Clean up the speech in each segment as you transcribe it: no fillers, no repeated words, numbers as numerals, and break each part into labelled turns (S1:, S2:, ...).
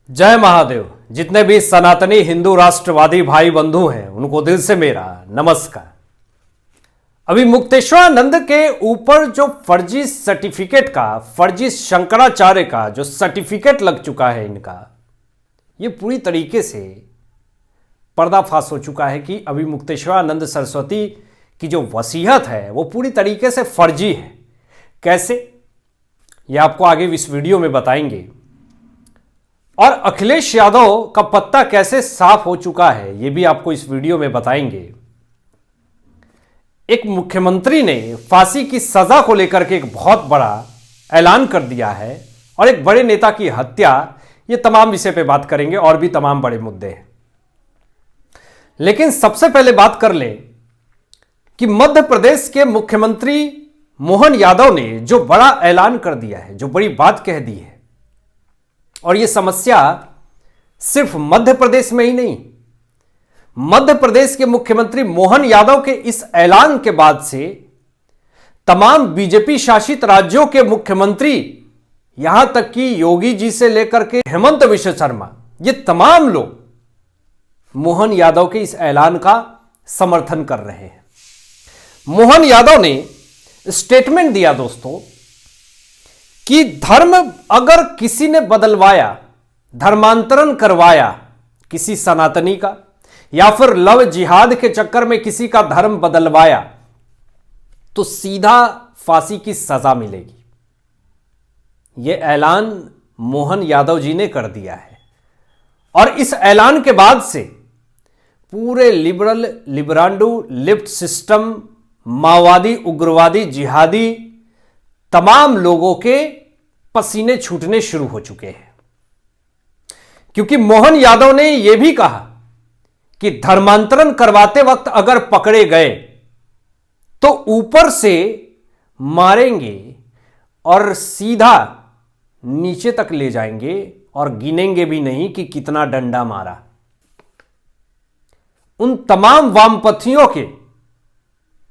S1: जय महादेव। जितने भी सनातनी हिंदू राष्ट्रवादी भाई बंधु हैं उनको दिल से मेरा नमस्कार। अभी मुक्तेश्वरानंद के ऊपर जो फर्जी सर्टिफिकेट का, फर्जी शंकराचार्य का जो सर्टिफिकेट लग चुका है इनका, ये पूरी तरीके से पर्दाफाश हो चुका है कि अभी मुक्तेश्वरानंद सरस्वती की जो वसीयत है वो पूरी तरीके से फर्जी है। कैसे, ये आपको आगे इस वीडियो में बताएंगे। और अखिलेश यादव का पत्ता कैसे साफ हो चुका है ये भी आपको इस वीडियो में बताएंगे। एक मुख्यमंत्री ने फांसी की सजा को लेकर के एक बहुत बड़ा ऐलान कर दिया है और एक बड़े नेता की हत्या, ये तमाम विषय पे बात करेंगे और भी तमाम बड़े मुद्दे हैं। लेकिन सबसे पहले बात कर ले कि मध्य प्रदेश के मुख्यमंत्री मोहन यादव ने जो बड़ा ऐलान कर दिया है, जो बड़ी बात कह दी है, और यह समस्या सिर्फ मध्य प्रदेश में ही नहीं, मध्य प्रदेश के मुख्यमंत्री मोहन यादव के इस ऐलान के बाद से तमाम बीजेपी शासित राज्यों के मुख्यमंत्री, यहां तक कि योगी जी से लेकर के हेमंत विश्व शर्मा, ये तमाम लोग मोहन यादव के इस ऐलान का समर्थन कर रहे हैं। मोहन यादव ने स्टेटमेंट दिया दोस्तों कि धर्म अगर किसी ने बदलवाया, धर्मांतरण करवाया किसी सनातनी का, या फिर लव जिहाद के चक्कर में किसी का धर्म बदलवाया, तो सीधा फांसी की सजा मिलेगी। यह ऐलान मोहन यादव जी ने कर दिया है। और इस ऐलान के बाद से पूरे लिबरल, लिबरांडू, लेफ्ट सिस्टम, माओवादी, उग्रवादी, जिहादी, तमाम लोगों के पसीने छूटने शुरू हो चुके हैं। क्योंकि मोहन यादव ने यह भी कहा कि धर्मांतरण करवाते वक्त अगर पकड़े गए तो ऊपर से मारेंगे और सीधा नीचे तक ले जाएंगे और गिनेंगे भी नहीं कि कितना डंडा मारा। उन तमाम वामपंथियों के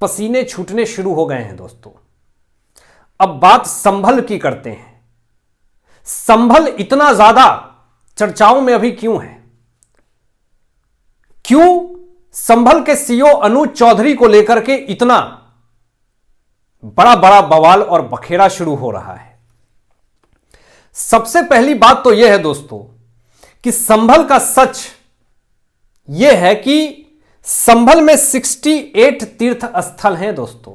S1: पसीने छूटने शुरू हो गए हैं दोस्तों। अब बात संभल की करते हैं। संभल इतना ज्यादा चर्चाओं में अभी क्यों है? क्यों संभल के सीईओ अनुज चौधरी को लेकर के इतना बड़ा बड़ा बवाल और बखेड़ा शुरू हो रहा है? सबसे पहली बात तो यह है दोस्तों कि संभल का सच यह है कि संभल में 68 तीर्थ स्थल हैं दोस्तों,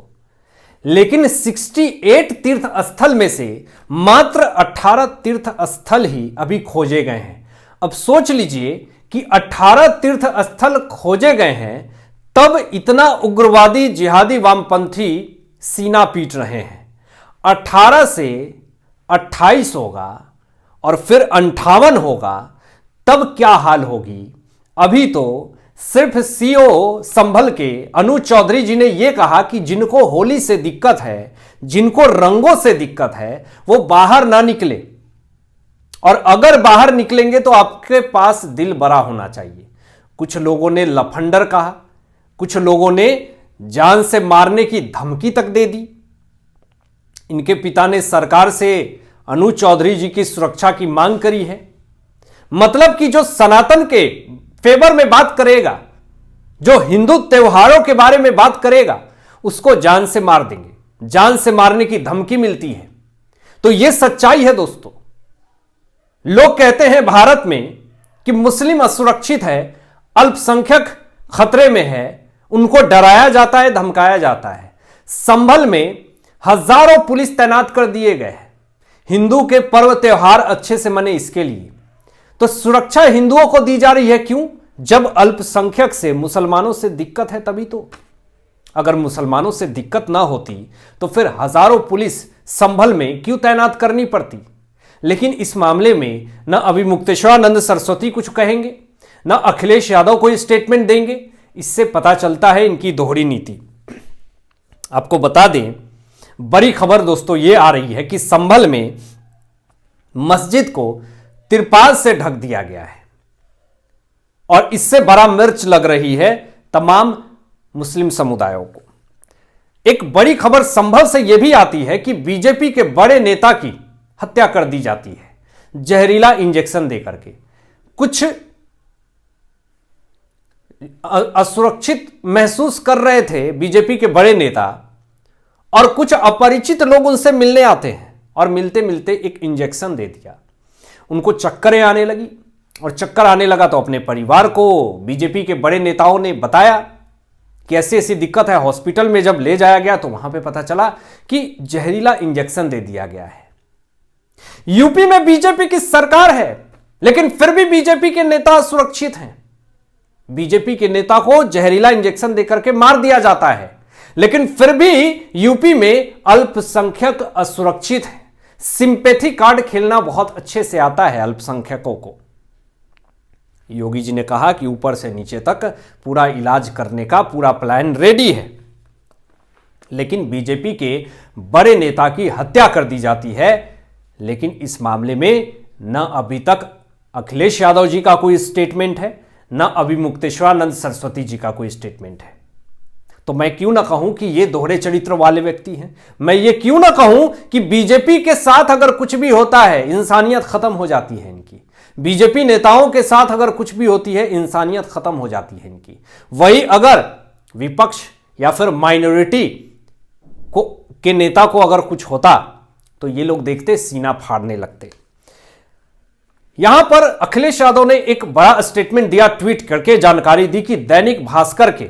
S1: लेकिन 68 तीर्थ स्थल में से मात्र 18 तीर्थ स्थल ही अभी खोजे गए हैं। अब सोच लीजिए कि 18 तीर्थ स्थल खोजे गए हैं, तब इतना उग्रवादी, जिहादी, वामपंथी सीना पीट रहे हैं। 18 से 28 होगा और फिर 58 होगा, तब क्या हाल होगी? अभी तो सिर्फ सीईओ संभल के अनुज चौधरी जी ने यह कहा कि जिनको होली से दिक्कत है, जिनको रंगों से दिक्कत है, वो बाहर ना निकले, और अगर बाहर निकलेंगे तो आपके पास दिल बड़ा होना चाहिए। कुछ लोगों ने लफंडर कहा, कुछ लोगों ने जान से मारने की धमकी तक दे दी। इनके पिता ने सरकार से अनुज चौधरी जी की सुरक्षा की मांग करी है। मतलब कि जो सनातन के फेवर में बात करेगा, जो हिंदू त्योहारों के बारे में बात करेगा, उसको जान से मार देंगे, जान से मारने की धमकी मिलती है। तो यह सच्चाई है दोस्तों। लोग कहते हैं भारत में कि मुस्लिम असुरक्षित है, अल्पसंख्यक खतरे में है, उनको डराया जाता है, धमकाया जाता है। संभल में हजारों पुलिस तैनात कर दिए गए हैं, हिंदू के पर्व त्योहार अच्छे से मने इसके लिए। तो सुरक्षा हिंदुओं को दी जा रही है। क्यों? जब अल्पसंख्यक से, मुसलमानों से दिक्कत है तभी तो। अगर मुसलमानों से दिक्कत ना होती तो फिर हजारों पुलिस संभल में क्यों तैनात करनी पड़ती? लेकिन इस मामले में न अभी मुक्तेश्वरानंद सरस्वती कुछ कहेंगे, न अखिलेश यादव कोई स्टेटमेंट देंगे। इससे पता चलता है इनकी दोहरी नीति। आपको बता दें, बड़ी खबर दोस्तों यह आ रही है कि संभल में मस्जिद को तिरपाल से ढक दिया गया है, और इससे बड़ा मिर्च लग रही है तमाम मुस्लिम समुदायों को। एक बड़ी खबर संभल से यह भी आती है कि बीजेपी के बड़े नेता की हत्या कर दी जाती है जहरीला इंजेक्शन देकर के। कुछ असुरक्षित महसूस कर रहे थे बीजेपी के बड़े नेता, और कुछ अपरिचित लोग उनसे मिलने आते हैं और मिलते मिलते एक इंजेक्शन दे दिया। उनको चक्करें आने लगी, और चक्कर आने लगा तो अपने परिवार को बीजेपी के बड़े नेताओं ने बताया कि ऐसी ऐसी दिक्कत है। हॉस्पिटल में जब ले जाया गया तो वहां पे पता चला कि जहरीला इंजेक्शन दे दिया गया है। यूपी में बीजेपी की सरकार है, लेकिन फिर भी बीजेपी के नेता सुरक्षित हैं। बीजेपी के नेता को जहरीला इंजेक्शन देकर के मार दिया जाता है, लेकिन फिर भी यूपी में अल्पसंख्यक असुरक्षित है। सिंपैथी कार्ड खेलना बहुत अच्छे से आता है अल्पसंख्यकों को। योगी जी ने कहा कि ऊपर से नीचे तक पूरा इलाज करने का पूरा प्लान रेडी है, लेकिन बीजेपी के बड़े नेता की हत्या कर दी जाती है। लेकिन इस मामले में न अभी तक अखिलेश यादव जी का कोई स्टेटमेंट है, न अभी मुक्तेश्वरानंद सरस्वती जी का कोई स्टेटमेंट है। तो मैं क्यों ना कहूं कि ये दोहरे चरित्र वाले व्यक्ति हैं। मैं ये क्यों ना कहूं कि बीजेपी के साथ अगर कुछ भी होता है इंसानियत खत्म हो जाती है इनकी। बीजेपी नेताओं के साथ अगर कुछ भी होती है इंसानियत खत्म हो जाती है इनकी। वही अगर विपक्ष या फिर माइनॉरिटी के नेता को अगर कुछ होता तो ये लोग देखते सीना फाड़ने लगते। यहां पर अखिलेश यादव ने एक बड़ा स्टेटमेंट दिया, ट्वीट करके जानकारी दी कि दैनिक भास्कर के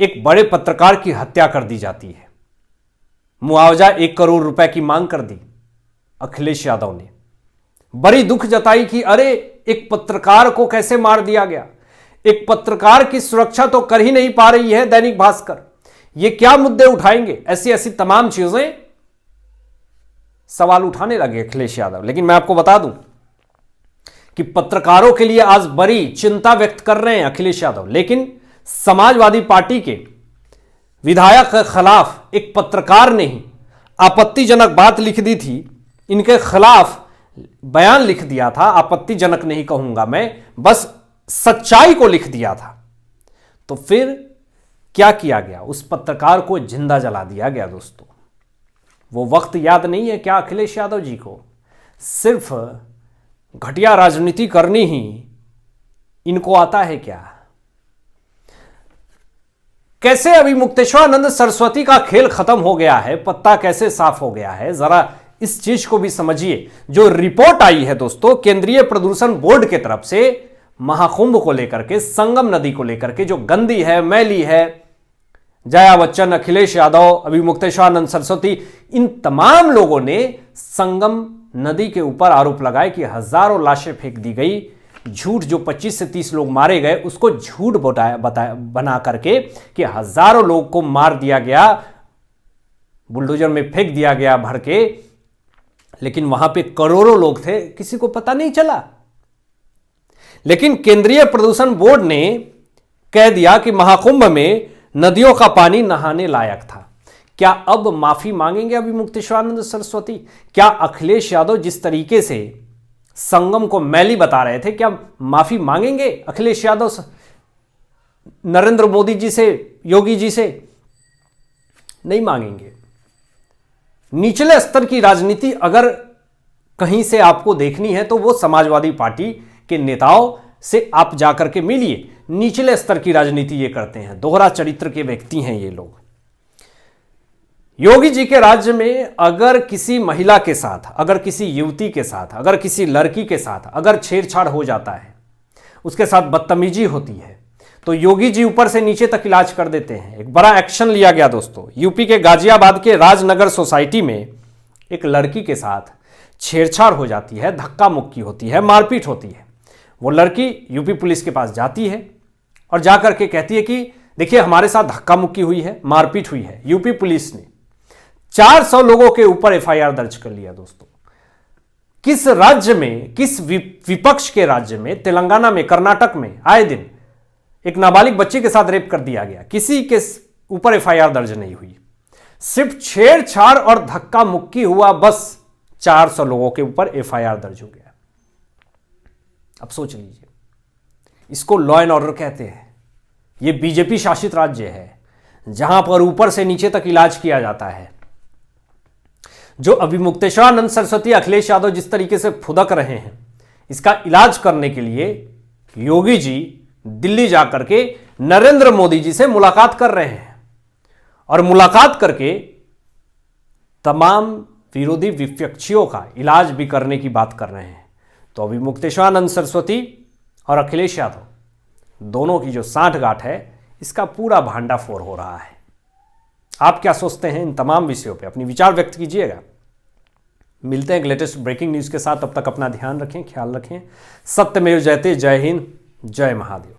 S1: एक बड़े पत्रकार की हत्या कर दी जाती है। मुआवजा 1 करोड़ रुपए की मांग कर दी अखिलेश यादव ने। बड़ी दुख जताई कि अरे एक पत्रकार को कैसे मार दिया गया, एक पत्रकार की सुरक्षा तो कर ही नहीं पा रही है दैनिक भास्कर, ये क्या मुद्दे उठाएंगे। ऐसी ऐसी तमाम चीजें सवाल उठाने लगे अखिलेश यादव। लेकिन मैं आपको बता दूं कि पत्रकारों के लिए आज बड़ी चिंता व्यक्त कर रहे हैं अखिलेश यादव, लेकिन समाजवादी पार्टी के विधायक के खिलाफ एक पत्रकार ने ही आपत्तिजनक बात लिख दी थी, इनके खिलाफ बयान लिख दिया था। आपत्तिजनक नहीं कहूंगा मैं, बस सच्चाई को लिख दिया था। तो फिर क्या किया गया, उस पत्रकार को जिंदा जला दिया गया। दोस्तों, वो वक्त याद नहीं है क्या अखिलेश यादव जी को? सिर्फ घटिया राजनीति करनी ही इनको आता है क्या? कैसे अभी मुक्तेश्वरानंद सरस्वती का खेल खत्म हो गया है, पत्ता कैसे साफ हो गया है, जरा इस चीज को भी समझिए। जो रिपोर्ट आई है दोस्तों केंद्रीय प्रदूषण बोर्ड के तरफ से महाकुंभ को लेकर के, संगम नदी को लेकर के, जो गंदी है, मैली है, जया बच्चन, अखिलेश यादव, अभी मुक्तेश्वरानंद सरस्वती, इन तमाम लोगों ने संगम नदी के ऊपर आरोप लगाए कि हजारों लाशें फेंक दी गई। झूठ, जो 25 से 30 लोग मारे गए उसको झूठ बना करके कि हजारों लोग को मार दिया गया, बुलडोजर में फेंक दिया गया भर के, लेकिन वहां पे करोड़ों लोग थे, किसी को पता नहीं चला। लेकिन केंद्रीय प्रदूषण बोर्ड ने कह दिया कि महाकुंभ में नदियों का पानी नहाने लायक था। क्या अब माफी मांगेंगे अभी मुक्तेश्वरानंद सरस्वती? क्या अखिलेश यादव जिस तरीके से संगम को मैली बता रहे थे, क्या माफी मांगेंगे अखिलेश यादव नरेंद्र मोदी जी से, योगी जी से? नहीं मांगेंगे। निचले स्तर की राजनीति अगर कहीं से आपको देखनी है तो वो समाजवादी पार्टी के नेताओं से आप जाकर के मिलिए। निचले स्तर की राजनीति ये करते हैं, दोहरा चरित्र के व्यक्ति हैं ये लोग। योगी जी के राज्य में अगर किसी महिला के साथ, अगर किसी युवती के साथ, अगर किसी लड़की के साथ अगर छेड़छाड़ हो जाता है, उसके साथ बदतमीजी होती है, तो योगी जी ऊपर से नीचे तक इलाज कर देते हैं। एक बड़ा एक्शन लिया गया दोस्तों। यूपी के गाजियाबाद के राजनगर सोसाइटी में एक लड़की के साथ छेड़छाड़ हो जाती है, धक्का मुक्की होती है, मारपीट होती है। वो लड़की यूपी पुलिस के पास जाती है और जाकर के कहती है कि देखिए हमारे साथ धक्का मुक्की हुई है, मारपीट हुई है। यूपी पुलिस ने 400 लोगों के ऊपर एफआईआर दर्ज कर लिया दोस्तों। किस राज्य में, किस विपक्ष के राज्य में, तेलंगाना में, कर्नाटक में आए दिन एक नाबालिग बच्ची के साथ रेप कर दिया गया, किसी के ऊपर एफआईआर दर्ज नहीं हुई। सिर्फ छेड़छाड़ और धक्का मुक्की हुआ, बस 400 लोगों के ऊपर एफआईआर दर्ज हो गया। अब सोच लीजिए, इसको लॉ एंड ऑर्डर कहते हैं। यह बीजेपी शासित राज्य है जहां पर ऊपर से नीचे तक इलाज किया जाता है। जो अभी मुक्तेश्वरानंद सरस्वती, अखिलेश यादव जिस तरीके से फुदक रहे हैं, इसका इलाज करने के लिए योगी जी दिल्ली जाकर के नरेंद्र मोदी जी से मुलाकात कर रहे हैं और मुलाकात करके तमाम विरोधी विपक्षियों का इलाज भी करने की बात कर रहे हैं। तो अभी मुक्तेश्वरानंद सरस्वती और अखिलेश यादव दोनों की जो सांठगांठ है, इसका पूरा भांडाफोड़ हो रहा है। आप क्या सोचते हैं इन तमाम विषयों पे? अपनी विचार व्यक्त कीजिएगा। मिलते हैं एक लेटेस्ट ब्रेकिंग न्यूज के साथ। तब तक अपना ध्यान रखें, ख्याल रखें। सत्यमेव जयते। जय हिंद, जय महादेव।